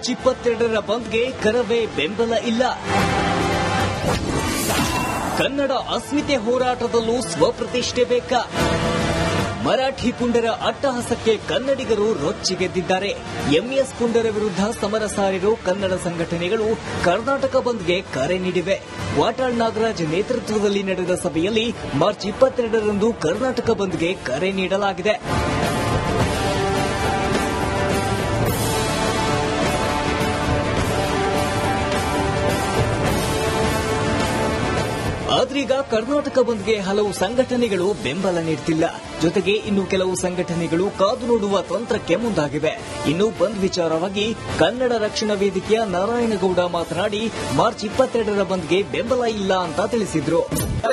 March 22ರ ಬಂದ್ಗೆ ಕರವೇ ಬೆಂಬಲ ಇಲ್ಲ. ಕನ್ನಡ ಅಸ್ಮಿತೆ ಹೋರಾಟದಲ್ಲೂ ಸ್ವಪ್ರತಿಷ್ಠೆ ಬೇಕಾ? ಮರಾಠಿ ಪುಂಡರ ಅಟ್ಟಹಾಸಕ್ಕೆ ಕನ್ನಡಿಗರು ರೊಚ್ಚಿಗೆದ್ದಿದ್ದಾರೆ. ಎಂಎಸ್ ಪುಂಡರ ವಿರುದ್ಧ ಸಮರ ಸಾರಿರೋ ಕನ್ನಡ ಸಂಘಟನೆಗಳು ಕರ್ನಾಟಕ ಬಂದ್ಗೆ ಕರೆ ನೀಡಿವೆ. ವಾಟಾಳ್ ನಾಗರಾಜ್ ನೇತೃತ್ವದಲ್ಲಿ ನಡೆದ ಸಭೆಯಲ್ಲಿ ಮಾರ್ಚ್ 22ರಂದು ಕರ್ನಾಟಕ ಬಂದ್ಗೆ ಕರೆ ನೀಡಲಾಗಿದೆ. ಆದ್ರೀಗ ಕರ್ನಾಟಕ ಬಂದ್ಗೆ ಹಲವು ಸಂಘಟನೆಗಳು ಬೆಂಬಲ ನೀಡುತ್ತಿಲ್ಲ. ಜೊತೆಗೆ ಇನ್ನು ಕೆಲವು ಸಂಘಟನೆಗಳು ಕಾದು ನೋಡುವ ತಂತ್ರಕ್ಕೆ ಮುಂದಾಗಿವೆ. ಇನ್ನು ಬಂದ್ ವಿಚಾರವಾಗಿ ಕನ್ನಡ ರಕ್ಷಣಾ ವೇದಿಕೆಯ ನಾರಾಯಣಗೌಡ ಮಾತನಾಡಿ ಮಾರ್ಚ್ 22ರ ಬಂದ್ಗೆ ಬೆಂಬಲ ಇಲ್ಲ ಅಂತ ತಿಳಿಸಿದ್ರು.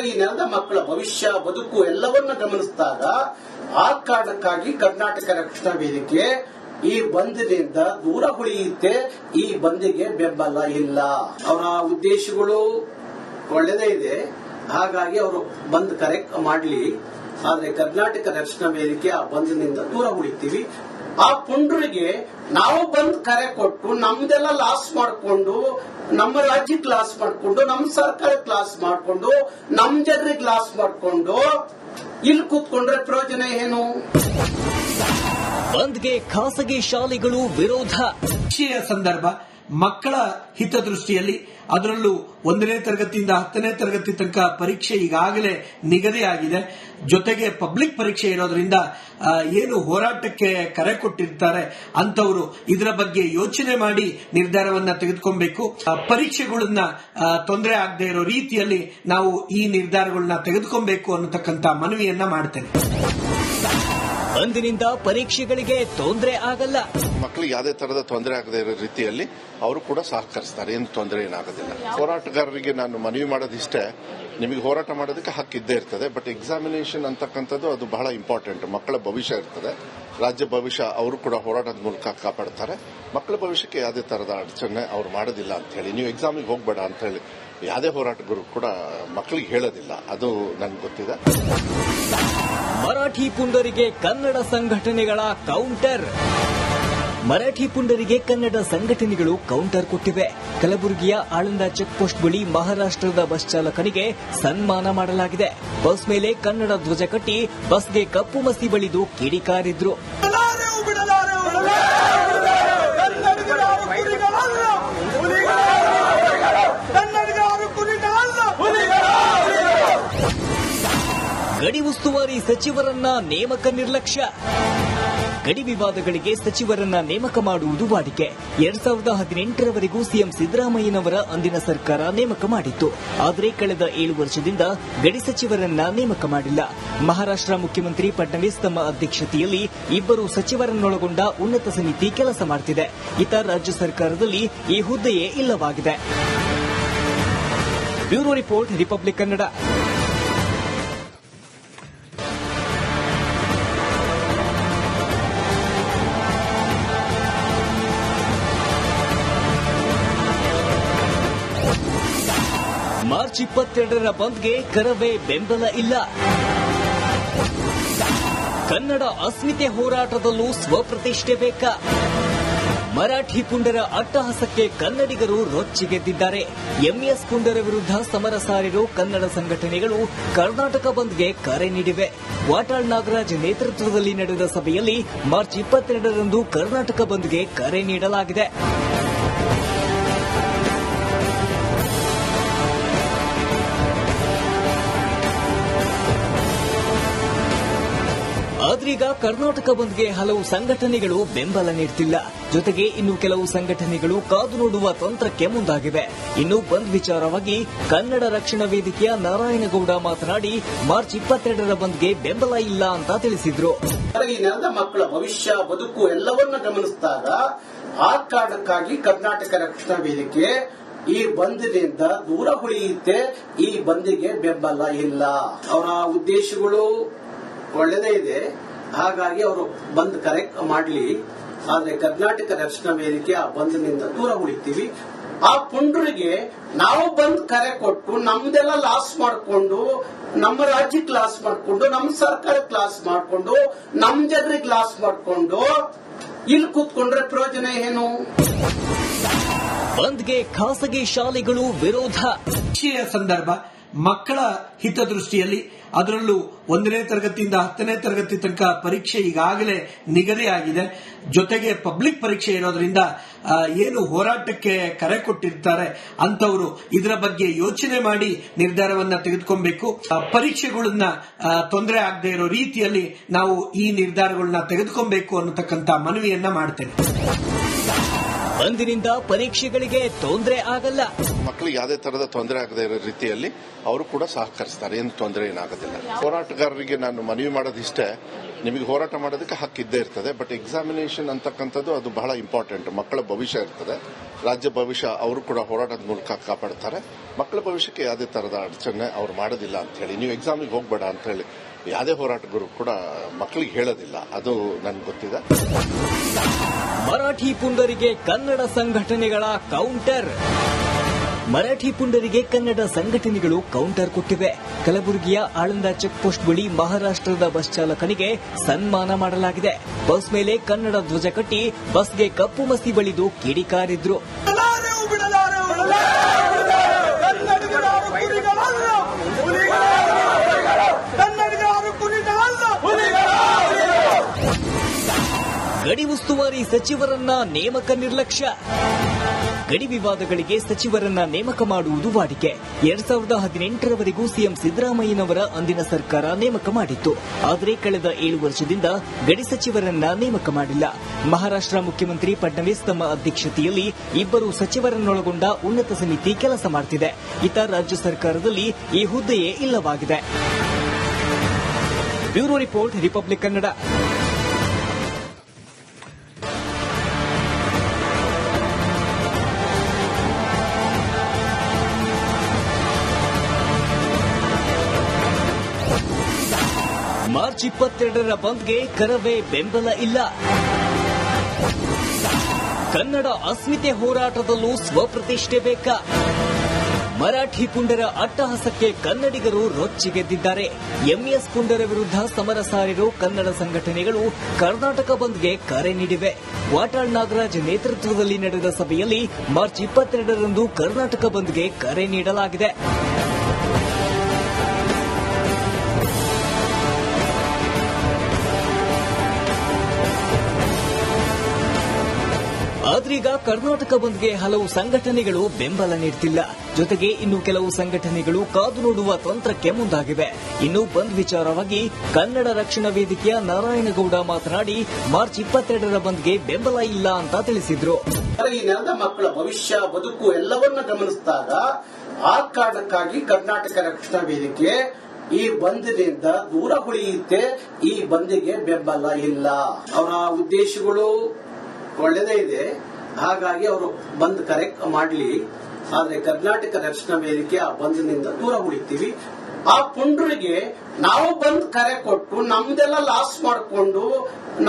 ಈ ನೆಲದ ಮಕ್ಕಳ ಭವಿಷ್ಯ ಬದುಕು ಎಲ್ಲವನ್ನ ಗಮನಿಸಿದಾಗ ಆ ಕಾರಣಕ್ಕಾಗಿ ಕರ್ನಾಟಕ ರಕ್ಷಣಾ ವೇದಿಕೆ ಈ ಬಂದ್ನಿಂದ ದೂರ ಉಳಿಯುತ್ತೆ. ಈ ಬಂದ್ಗೆ ಬೆಂಬಲ ಇಲ್ಲ. ಅವರ ಉದ್ದೇಶಗಳು ಒಳ್ಳೆದೇ ಇದೆ, ಹಾಗಾಗಿ ಅವರು ಬಂದ್ ಕರೆ ಮಾಡಲಿ. ಆದ್ರೆ ಕರ್ನಾಟಕ ರಕ್ಷಣಾ ವೇದಿಕೆ ಆ ಬಂದ್ನಿಂದ ದೂರ ಉಳಿತೀವಿ. ಆ ಪುಂಡ್ರಿಗೆ ನಾವು ಬಂದ್ ಕರೆ ಕೊಟ್ಟು ನಮ್ದೆಲ್ಲ ಲಾಸ್ ಮಾಡಿಕೊಂಡು, ನಮ್ಮ ರಾಜ್ಯಕ್ಕೆ ಲಾಸ್ ಮಾಡಿಕೊಂಡು, ನಮ್ಮ ಸರ್ಕಾರಕ್ಕೆ ಲಾಸ್ ಮಾಡಿಕೊಂಡು, ನಮ್ ಜನರಿಗೆ ಲಾಸ್ ಮಾಡಿಕೊಂಡು ಇಲ್ಲಿ ಕೂತ್ಕೊಂಡ್ರೆ ಪ್ರಯೋಜನ ಏನು? ಬಂದ್ಗೆ ಖಾಸಗಿ ಶಾಲೆಗಳು ವಿರೋಧ. ಸಂದರ್ಭ ಮಕ್ಕಳ ಹಿತದೃಷ್ಟಿಯಲ್ಲಿ ಅದರಲ್ಲೂ 1ನೇ ತರಗತಿಯಿಂದ 10ನೇ ತರಗತಿ ತನಕ ಪರೀಕ್ಷೆ ಈಗಾಗಲೇ ನಿಗದಿಯಾಗಿದೆ. ಜೊತೆಗೆ ಪಬ್ಲಿಕ್ ಪರೀಕ್ಷೆ ಇರೋದ್ರಿಂದ ಏನು ಹೋರಾಟಕ್ಕೆ ಕರೆ ಕೊಟ್ಟಿರ್ತಾರೆ ಅಂತವರು ಇದರ ಬಗ್ಗೆ ಯೋಚನೆ ಮಾಡಿ ನಿರ್ಧಾರವನ್ನ ತೆಗೆದುಕೊಬೇಕು. ಪರೀಕ್ಷೆಗಳನ್ನ ತೊಂದರೆ ಆಗದೆ ಇರೋ ರೀತಿಯಲ್ಲಿ ನಾವು ಈ ನಿರ್ಧಾರಗಳನ್ನ ತೆಗೆದುಕೊಬೇಕು ಅನ್ನತಕ್ಕಂಥ ಮನವಿಯನ್ನ ಮಾಡ್ತೇನೆ. ಬಂದಿನಿಂದ ಪರೀಕ್ಷೆಗಳಿಗೆ ತೊಂದರೆ ಆಗಲ್ಲ. ಮಕ್ಕಳಿಗೆ ಯಾವುದೇ ತರಹದ ತೊಂದರೆ ಆಗದೆ ಇರೋ ರೀತಿಯಲ್ಲಿ ಅವರು ಕೂಡ ಸಹಕರಿಸ್ತಾರೆ. ಏನು ತೊಂದರೆ ಏನಾಗೋದಿಲ್ಲ. ಹೋರಾಟಗಾರರಿಗೆ ನಾನು ಮನವಿ ಮಾಡೋದಿಷ್ಟೇ, ನಿಮಗೆ ಹೋರಾಟ ಮಾಡೋದಕ್ಕೆ ಹಕ್ಕಿದ್ದೇ ಇರ್ತದೆ. ಬಟ್ ಎಕ್ಸಾಮಿನೇಷನ್ ಅಂತಕ್ಕಂಥದ್ದು ಅದು ಬಹಳ ಇಂಪಾರ್ಟೆಂಟ್. ಮಕ್ಕಳ ಭವಿಷ್ಯ ಇರ್ತದೆ, ರಾಜ್ಯ ಭವಿಷ್ಯ ಅವರು ಕೂಡ ಹೋರಾಟದ ಮೂಲಕ ಕಾಪಾಡ್ತಾರೆ. ಮಕ್ಕಳ ಭವಿಷ್ಯಕ್ಕೆ ಯಾವುದೇ ತರಹದ ಅಡಚಣೆ ಅವ್ರು ಮಾಡೋದಿಲ್ಲ ಅಂತ ಹೇಳಿ, ನೀವು ಎಕ್ಸಾಮಿಗೆ ಹೋಗಬೇಡ ಅಂತ ಹೇಳಿ ಯಾವುದೇ ಹೋರಾಟಗಾರರು ಕೂಡ ಮಕ್ಕಳಿಗೆ ಹೇಳೋದಿಲ್ಲ. ಅದು ನನಗೆ ಗೊತ್ತಿದೆ. ಮರಾಠಿ ಪುಂಡರಿಗೆ ಕನ್ನಡ ಸಂಘಟನೆಗಳ ಕೌಂಟರ್. ಮರಾಠಿ ಪುಂಡರಿಗೆ ಕನ್ನಡ ಸಂಘಟನೆಗಳು ಕೌಂಟರ್ ಕೊಟ್ಟಿವೆ. ಕಲಬುರಗಿಯ ಆಳಂದ ಚೆಕ್ ಪೋಸ್ಟ್ ಬಳಿ ಮಹಾರಾಷ್ಟ್ರದ ಬಸ್ ಚಾಲಕನಿಗೆ ಸನ್ಮಾನ ಮಾಡಲಾಗಿದೆ. ಬಸ್ ಮೇಲೆ ಕನ್ನಡ ಧ್ವಜ ಕಟ್ಟಿ ಬಸ್ಗೆ ಕಪ್ಪು ಮಸಿ ಬಳಿದು ಕಿಡಿಕಾರಿದ್ರು. ಗಡಿ ಉಸ್ತುವಾರಿ ಸಚಿವರನ್ನ ನೇಮಕ ನಿರ್ಲಕ್ಷ್ಯ. ಗಡಿ ವಿವಾದಗಳಿಗೆ ಸಚಿವರನ್ನ ನೇಮಕ ಮಾಡುವುದು ವಾಡಿಕೆ. 2018ರವರೆಗೂ ಸಿಎಂ ಸಿದ್ದರಾಮಯ್ಯನವರ ಅಂದಿನ ಸರ್ಕಾರ ನೇಮಕ ಮಾಡಿತ್ತು. ಆದರೆ ಕಳೆದ 7 ವರ್ಷದಿಂದ ಗಡಿ ಸಚಿವರನ್ನ ನೇಮಕ ಮಾಡಿಲ್ಲ. ಮಹಾರಾಷ್ಟ್ರ ಮುಖ್ಯಮಂತ್ರಿ ಫಡ್ನವೀಸ್ ತಮ್ಮ ಅಧ್ಯಕ್ಷತೆಯಲ್ಲಿ 2 ಸಚಿವರನ್ನೊಳಗೊಂಡ ಉನ್ನತ ಸಮಿತಿ ಕೆಲಸ ಮಾಡುತ್ತಿದೆ. ಇತರ ರಾಜ್ಯ ಸರ್ಕಾರದಲ್ಲಿ ಈ ಹುದ್ದೆಯೇ ಇಲ್ಲವಾಗಿದೆ. Bureau report, republic Kannada. March 22ರ ಬಂದ್ಗೆ ಕರವೇ ಬೆಂಬಲ ಇಲ್ಲ. ಕನ್ನಡ ಅಸ್ಮಿತೆ ಹೋರಾಟದಲ್ಲೂ ಸ್ವಪ್ರತಿಷ್ಠೆ ಬೇಕಾ? ಮರಾಠಿ ಪುಂಡರ ಅಟ್ಟಹಾಸಕ್ಕೆ ಕನ್ನಡಿಗರು ರೊಚ್ಚಿಗೆದ್ದಿದ್ದಾರೆ. ಎಂಎಸ್ ಪುಂಡರ ವಿರುದ್ಧ ಸಮರ ಸಾರಿರೋ ಕನ್ನಡ ಸಂಘಟನೆಗಳು ಕರ್ನಾಟಕ ಬಂದ್ಗೆ ಕರೆ ನೀಡಿವೆ. ವಾಟಾಳ್ ನಾಗರಾಜ್ ನೇತೃತ್ವದಲ್ಲಿ ನಡೆದ ಸಭೆಯಲ್ಲಿ ಮಾರ್ಚ್ 22ರಂದು ಕರ್ನಾಟಕ ಬಂದ್ಗೆ ಕರೆ ನೀಡಲಾಗಿದೆ. ಆದ್ರೀಗ ಕರ್ನಾಟಕ ಬಂದ್ಗೆ ಹಲವು ಸಂಘಟನೆಗಳು ಬೆಂಬಲ ನೀಡುತ್ತಿಲ್ಲ. ಜೊತೆಗೆ ಇನ್ನು ಕೆಲವು ಸಂಘಟನೆಗಳು ಕಾದು ನೋಡುವ ತಂತ್ರಕ್ಕೆ ಮುಂದಾಗಿವೆ. ಇನ್ನು ಬಂದ್ ವಿಚಾರವಾಗಿ ಕನ್ನಡ ರಕ್ಷಣಾ ವೇದಿಕೆಯ ನಾರಾಯಣಗೌಡ ಮಾತನಾಡಿ ಮಾರ್ಚ್ 22ರ ಬಂದ್ಗೆ ಬೆಂಬಲ ಇಲ್ಲ ಅಂತ ತಿಳಿಸಿದ್ರು. ಈ ನೆಲದ ಮಕ್ಕಳ ಭವಿಷ್ಯ ಬದುಕು ಎಲ್ಲವನ್ನ ಗಮನಿಸಿದಾಗ ಆ ಕಾರಣಕ್ಕಾಗಿ ಕರ್ನಾಟಕ ರಕ್ಷಣಾ ವೇದಿಕೆ ಈ ಬಂದ್ನಿಂದ ದೂರ ಉಳಿಯುತ್ತೆ. ಈ ಬಂದ್ಗೆ ಬೆಂಬಲ ಇಲ್ಲ. ಅವರ ಉದ್ದೇಶಗಳು ಒಳ್ಳೆದೇ ಇದೆ, ಹಾಗಾಗಿ ಅವರು ಬಂದ್ ಕರೆ ಮಾಡಲಿ. ಆದ್ರೆ ಕರ್ನಾಟಕ ರಕ್ಷಣಾ ವೇದಿಕೆ ಆ ಬಂದ್ನಿಂದ ದೂರ ಉಳಿತೀವಿ. ಆ ಪುಂಡ್ರಿಗೆ ನಾವು ಬಂದ್ ಕರೆ ಕೊಟ್ಟು ನಮ್ದೆಲ್ಲ ಲಾಸ್ ಮಾಡಿಕೊಂಡು, ನಮ್ಮ ರಾಜ್ಯಕ್ಕೆ ಲಾಸ್ ಮಾಡಿಕೊಂಡು, ನಮ್ಮ ಸರ್ಕಾರಕ್ಕೆ ಲಾಸ್ ಮಾಡಿಕೊಂಡು, ನಮ್ಮ ಜನರಿಗೆ ಲಾಸ್ ಮಾಡಿಕೊಂಡು ಇಲ್ಲಿ ಕೂತ್ಕೊಂಡ್ರೆ ಪ್ರಯೋಜನ ಏನು? ಬಂದ್ಗೆ ಖಾಸಗಿ ಶಾಲೆಗಳು ವಿರೋಧ. ಪರೀಕ್ಷೆಯ ಸಂದರ್ಭ ಮಕ್ಕಳ ಹಿತದೃಷ್ಟಿಯಲ್ಲಿ ಅದರಲ್ಲೂ 1ನೇ ತರಗತಿಯಿಂದ 10ನೇ ತರಗತಿ ತನಕ ಪರೀಕ್ಷೆ ಈಗಾಗಲೇ ನಿಗದಿಯಾಗಿದೆ. ಜೊತೆಗೆ ಪಬ್ಲಿಕ್ ಪರೀಕ್ಷೆ ಇರೋದ್ರಿಂದ ಏನು ಹೋರಾಟಕ್ಕೆ ಕರೆ ಕೊಟ್ಟಿರ್ತಾರೆ ಅಂತವರು ಇದರ ಬಗ್ಗೆ ಯೋಚನೆ ಮಾಡಿ ನಿರ್ಧಾರವನ್ನ ತೆಗೆದುಕೊಬೇಕು. ಪರೀಕ್ಷೆಗಳನ್ನ ತೊಂದರೆ ಆಗದೆ ಇರೋ ರೀತಿಯಲ್ಲಿ ನಾವು ಈ ನಿರ್ಧಾರಗಳನ್ನ ತೆಗೆದುಕೊಬೇಕು ಅನ್ನತಕ್ಕಂಥ ಮನವಿಯನ್ನ ಮಾಡ್ತೇನೆ. ಬಂದಿನಿಂದ ಪರೀಕ್ಷೆಗಳಿಗೆ ತೊಂದರೆ ಆಗಲ್ಲ. ಮಕ್ಕಳಿಗೆ ಯಾವುದೇ ತರಹದ ತೊಂದರೆ ಆಗದೆ ಇರೋ ರೀತಿಯಲ್ಲಿ ಅವರು ಕೂಡ ಸಹಕರಿಸ್ತಾರೆ. ಏನು ತೊಂದರೆ ಏನಾಗೋದಿಲ್ಲ. ಹೋರಾಟಗಾರರಿಗೆ ನಾನು ಮನವಿ ಮಾಡೋದಿಷ್ಟೇ, ನಿಮಗೆ ಹೋರಾಟ ಮಾಡೋದಕ್ಕೆ ಹಕ್ಕಿದ್ದೇ ಇರ್ತದೆ. ಬಟ್ ಎಕ್ಸಾಮಿನೇಷನ್ ಅಂತಕ್ಕಂಥದ್ದು ಅದು ಬಹಳ ಇಂಪಾರ್ಟೆಂಟ್. ಮಕ್ಕಳ ಭವಿಷ್ಯ ಇರ್ತದೆ, ರಾಜ್ಯ ಭವಿಷ್ಯ ಅವರು ಕೂಡ ಹೋರಾಟದ ಮೂಲಕ ಕಾಪಾಡ್ತಾರೆ. ಮಕ್ಕಳ ಭವಿಷ್ಯಕ್ಕೆ ಯಾವುದೇ ತರಹದ ಅಡಚಣೆ ಅವ್ರು ಮಾಡೋದಿಲ್ಲ ಅಂತ ಹೇಳಿ, ನೀವು ಎಕ್ಸಾಮಿಗೆ ಹೋಗ್ಬೇಡ ಅಂತ ಹೇಳಿ ಯಾವುದೇ ಹೋರಾಟಗಾರರು ಕೂಡ ಮಕ್ಕಳಿಗೆ ಹೇಳೋದಿಲ್ಲ. ಅದು ನನ್ಗೆ ಗೊತ್ತಿದೆ. ಮರಾಠಿ ಪುಂಡರಿಗೆ ಕನ್ನಡ ಸಂಘಟನೆಗಳ ಕೌಂಟರ್. ಮರಾಠಿ ಪುಂಡರಿಗೆ ಕನ್ನಡ ಸಂಘಟನೆಗಳು ಕೌಂಟರ್ ಕೊಟ್ಟಿವೆ. ಕಲಬುರಗಿಯ ಆಳಂದ ಚೆಕ್ ಪೋಸ್ಟ್ ಬಳಿ ಮಹಾರಾಷ್ಟ್ರದ ಬಸ್ ಚಾಲಕನಿಗೆ ಸನ್ಮಾನ ಮಾಡಲಾಗಿದೆ. ಬಸ್ ಮೇಲೆ ಕನ್ನಡ ಧ್ವಜ ಕಟ್ಟಿ ಬಸ್ಗೆ ಕಪ್ಪು ಮಸಿ ಬಳಿದು ಕಿಡಿಕಾರಿದ್ರು. ಗಡಿ ಉಸ್ತುವಾರಿ ಸಚಿವರನ್ನ ನೇಮಕ ನಿರ್ಲಕ್ಷ್ಯ. ಗಡಿ ವಿವಾದಗಳಿಗೆ ಸಚಿವರನ್ನ ನೇಮಕ ಮಾಡುವುದು ವಾಡಿಕೆ. 2018ರವರೆಗೂ ಸಿಎಂ ಸಿದ್ದರಾಮಯ್ಯನವರ ಅಂದಿನ ಸರ್ಕಾರ ನೇಮಕ ಮಾಡಿತ್ತು. ಆದರೆ ಕಳೆದ 7 ವರ್ಷದಿಂದ ಗಡಿ ಸಚಿವರನ್ನ ನೇಮಕ ಮಾಡಿಲ್ಲ. ಮಹಾರಾಷ್ಟ್ರ ಮುಖ್ಯಮಂತ್ರಿ ಫಡ್ನವೀಸ್ ತಮ್ಮ ಅಧ್ಯಕ್ಷತೆಯಲ್ಲಿ 2 ಸಚಿವರನ್ನೊಳಗೊಂಡ ಉನ್ನತ ಸಮಿತಿ ಕೆಲಸ ಮಾಡುತ್ತಿದೆ. ಇತ್ತ ರಾಜ್ಯ ಸರ್ಕಾರದಲ್ಲಿ ಈ ಹುದ್ದೆಯೇ ಇಲ್ಲವಾಗಿದೆ. Bureau report, republic Kannada. March 22ರ ಬಂದ್ಗೆ ಕರವೇ ಬೆಂಬಲ ಇಲ್ಲ. ಕನ್ನಡ ಅಸ್ಮಿತೆ ಹೋರಾಟದಲ್ಲೂ ಸ್ವಪ್ರತಿಷ್ಠೆ ಬೇಕಾ? ಮರಾಠಿ ಪುಂಡರ ಅಟ್ಟಹಾಸಕ್ಕೆ ಕನ್ನಡಿಗರು ರೊಚ್ಚಿಗೆದ್ದಿದ್ದಾರೆ. ಎಂಎಸ್ ಪುಂಡರ ವಿರುದ್ಧ ಸಮರ ಸಾರಿರೋ ಕನ್ನಡ ಸಂಘಟನೆಗಳು ಕರ್ನಾಟಕ ಬಂದ್ಗೆ ಕರೆ ನೀಡಿವೆ. ವಾಟಾಳ್ ನಾಗರಾಜ್ ನೇತೃತ್ವದಲ್ಲಿ ನಡೆದ ಸಭೆಯಲ್ಲಿ ಮಾರ್ಚ್ 22ರಂದು ಕರ್ನಾಟಕ ಬಂದ್ಗೆ ಕರೆ ನೀಡಲಾಗಿದೆ. ಆದ್ರೀಗ ಕರ್ನಾಟಕ ಬಂದ್ಗೆ ಹಲವು ಸಂಘಟನೆಗಳು ಬೆಂಬಲ ನೀಡುತ್ತಿಲ್ಲ. ಜೊತೆಗೆ ಇನ್ನು ಕೆಲವು ಸಂಘಟನೆಗಳು ಕಾದು ನೋಡುವ ತಂತ್ರಕ್ಕೆ ಮುಂದಾಗಿವೆ. ಇನ್ನು ಬಂದ್ ವಿಚಾರವಾಗಿ ಕನ್ನಡ ರಕ್ಷಣಾ ವೇದಿಕೆಯ ನಾರಾಯಣಗೌಡ ಮಾತನಾಡಿ ಮಾರ್ಚ್ 22ರ ಬಂದ್ಗೆ ಬೆಂಬಲ ಇಲ್ಲ ಅಂತ ತಿಳಿಸಿದ್ರು. ಈ ನೆಲದ ಮಕ್ಕಳ ಭವಿಷ್ಯ ಬದುಕು ಎಲ್ಲವನ್ನ ಗಮನಿಸಿದಾಗ ಆ ಕಾರಣಕ್ಕಾಗಿ ಕರ್ನಾಟಕ ರಕ್ಷಣಾ ವೇದಿಕೆ ಈ ಬಂದ್ನಿಂದ ದೂರ ಉಳಿಯುತ್ತೆ. ಈ ಬಂದಿಗೆ ಬೆಂಬಲ ಇಲ್ಲ. ಅವರ ಉದ್ದೇಶಗಳು ಒಳ್ಳೆದೇ ಇದೆ, ಹಾಗಾಗಿ ಅವರು ಬಂದ್ ಕರೆ ಮಾಡಲಿ. ಆದ್ರೆ ಕರ್ನಾಟಕ ರಕ್ಷಣಾ ವೇದಿಕೆ ಆ ಬಂದ್ನಿಂದ ದೂರ ಉಳಿತೀವಿ. ಆ ಪುಂಡ್ರಿಗೆ ನಾವು ಬಂದ್ ಕರೆ ಕೊಟ್ಟು ನಮ್ದೆಲ್ಲ ಲಾಸ್ ಮಾಡಿಕೊಂಡು,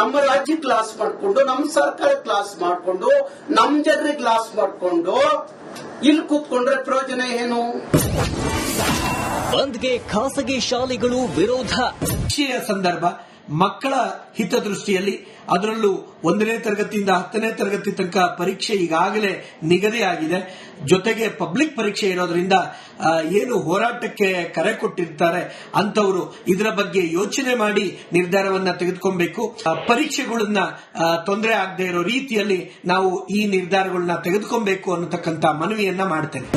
ನಮ್ಮ ರಾಜ್ಯಕ್ಕೆ ಲಾಸ್ ಮಾಡಿಕೊಂಡು, ನಮ್ಮ ಸರ್ಕಾರಕ್ಕೆ ಲಾಸ್ ಮಾಡಿಕೊಂಡು, ನಮ್ ಜನರಿಗೆ ಲಾಸ್ ಮಾಡಿಕೊಂಡು ಇಲ್ಲಿ ಕೂತ್ಕೊಂಡ್ರೆ ಪ್ರಯೋಜನ ಏನು? ಬಂದ್ಗೆ ಖಾಸಗಿ ಶಾಲೆಗಳು ವಿರೋಧ. ಪರೀಕ್ಷೆಯ ಸಂದರ್ಭ ಮಕ್ಕಳ ಹಿತದೃಷ್ಟಿಯಲ್ಲಿ ಅದರಲ್ಲೂ 1ನೇ ತರಗತಿಯಿಂದ 10ನೇ ತರಗತಿ ತನಕ ಪರೀಕ್ಷೆ ಈಗಾಗಲೇ ನಿಗದಿಯಾಗಿದೆ. ಜೊತೆಗೆ ಪಬ್ಲಿಕ್ ಪರೀಕ್ಷೆ ಇರೋದ್ರಿಂದ ಏನು ಹೋರಾಟಕ್ಕೆ ಕರೆ ಕೊಟ್ಟಿರ್ತಾರೆ ಅಂತವರು ಇದರ ಬಗ್ಗೆ ಯೋಚನೆ ಮಾಡಿ ನಿರ್ಧಾರವನ್ನ ತೆಗೆದುಕೊಬೇಕು. ಪರೀಕ್ಷೆಗಳನ್ನ ತೊಂದರೆ ಆಗದೆ ಇರೋ ರೀತಿಯಲ್ಲಿ ನಾವು ಈ ನಿರ್ಧಾರಗಳನ್ನ ತೆಗೆದುಕೊಬೇಕು ಅನ್ನತಕ್ಕಂಥ ಮನವಿಯನ್ನ ಮಾಡ್ತೇನೆ.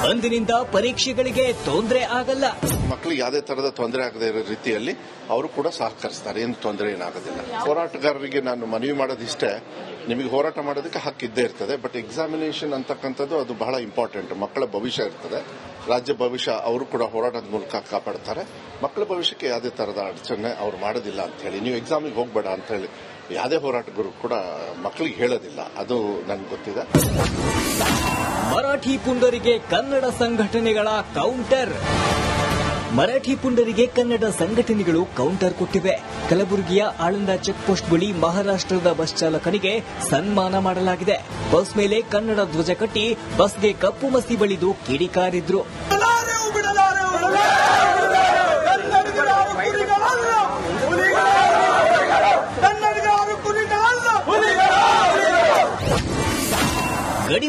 ಬಂದಿನಿಂದ ಪರೀಕ್ಷೆಗಳಿಗೆ ತೊಂದರೆ ಆಗಲ್ಲ. ಮಕ್ಕಳಿಗೆ ಯಾವುದೇ ತರಹದ ತೊಂದರೆ ಆಗದೆ ಇರೋ ರೀತಿಯಲ್ಲಿ ಅವರು ಕೂಡ ಸಹಕರಿಸ್ತಾರೆ. ಏನು ತೊಂದರೆ ಏನಾಗೋದಿಲ್ಲ. ಹೋರಾಟಗಾರರಿಗೆ ನಾನು ಮನವಿ ಮಾಡೋದಿಷ್ಟೇ, ನಿಮಗೆ ಹೋರಾಟ ಮಾಡೋದಕ್ಕೆ ಹಕ್ಕಿದ್ದೇ ಇರ್ತದೆ. ಬಟ್ ಎಕ್ಸಾಮಿನೇಷನ್ ಅಂತಕ್ಕಂಥದ್ದು ಅದು ಬಹಳ ಇಂಪಾರ್ಟೆಂಟ್. ಮಕ್ಕಳ ಭವಿಷ್ಯ ಇರ್ತದೆ, ರಾಜ್ಯ ಭವಿಷ್ಯ ಅವರು ಕೂಡ ಹೋರಾಟದ ಮೂಲಕ ಕಾಪಾಡ್ತಾರೆ. ಮಕ್ಕಳ ಭವಿಷ್ಯಕ್ಕೆ ಯಾವುದೇ ತರಹದ ಅಡಚಣೆ ಅವ್ರು ಮಾಡೋದಿಲ್ಲ ಅಂತ ಹೇಳಿ, ನೀವು ಎಕ್ಸಾಮಿಗೆ ಹೋಗ್ಬೇಡ ಅಂತ ಹೇಳಿ ಯಾವುದೇ ಹೋರಾಟಗಾರರು ಕೂಡ ಮಕ್ಕಳಿಗೆ ಹೇಳೋದಿಲ್ಲ. ಅದು ನನ್ಗೆ ಗೊತ್ತಿದೆ. ಮರಾಠಿ ಪುಂಡರಿಗೆ ಕನ್ನಡ ಸಂಘಟನೆಗಳ ಕೌಂಟರ್. ಮರಾಠಿ ಪುಂಡರಿಗೆ ಕನ್ನಡ ಸಂಘಟನೆಗಳು ಕೌಂಟರ್ ಕೊಟ್ಟಿವೆ. ಕಲಬುರಗಿಯ ಆಳಂದ ಚೆಕ್ ಪೋಸ್ಟ್ ಬಳಿ ಮಹಾರಾಷ್ಟ್ರದ ಬಸ್ ಚಾಲಕನಿಗೆ ಸನ್ಮಾನ ಮಾಡಲಾಗಿದೆ. ಬಸ್ ಮೇಲೆ ಕನ್ನಡ ಧ್ವಜ ಕಟ್ಟಿ ಬಸ್ಗೆ ಕಪ್ಪು ಮಸಿ ಬಳಿದು ಕಿಡಿಕಾರಿದ್ರು.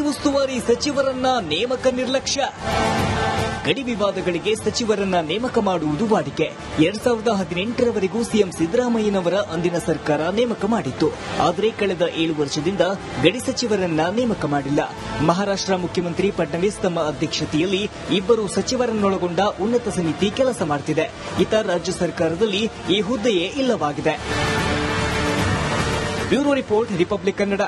ಉಸ್ತುವಾರಿ ಸಚಿವರನ್ನ ನೇಮಕ ನಿರ್ಲಕ್ಷ್ಯ. ಗಡಿ ವಿವಾದಗಳಿಗೆ ಸಚಿವರನ್ನ ನೇಮಕ ಮಾಡುವುದು ವಾಡಿಕೆ. 2018ರವರೆಗೂ ಸಿಎಂ ಸಿದ್ದರಾಮಯ್ಯನವರ ಅಂದಿನ ಸರ್ಕಾರ ನೇಮಕ ಮಾಡಿತ್ತು. ಆದರೆ ಕಳೆದ 7 ವರ್ಷದಿಂದ ಗಡಿ ಸಚಿವರನ್ನ ನೇಮಕ ಮಾಡಿಲ್ಲ. ಮಹಾರಾಷ್ಟ್ರ ಮುಖ್ಯಮಂತ್ರಿ ಫಡ್ನವೀಸ್ ತಮ್ಮ ಅಧ್ಯಕ್ಷತೆಯಲ್ಲಿ 2 ಸಚಿವರನ್ನೊಳಗೊಂಡ ಉನ್ನತ ಸಮಿತಿ ಕೆಲಸ ಮಾಡುತ್ತಿದೆ. ಇತ ರಾಜ್ಯ ಸರ್ಕಾರದಲ್ಲಿ ಈ ಹುದ್ದೆಯೇ ಇಲ್ಲವಾಗಿದೆ. Bureau report, republic Kannada.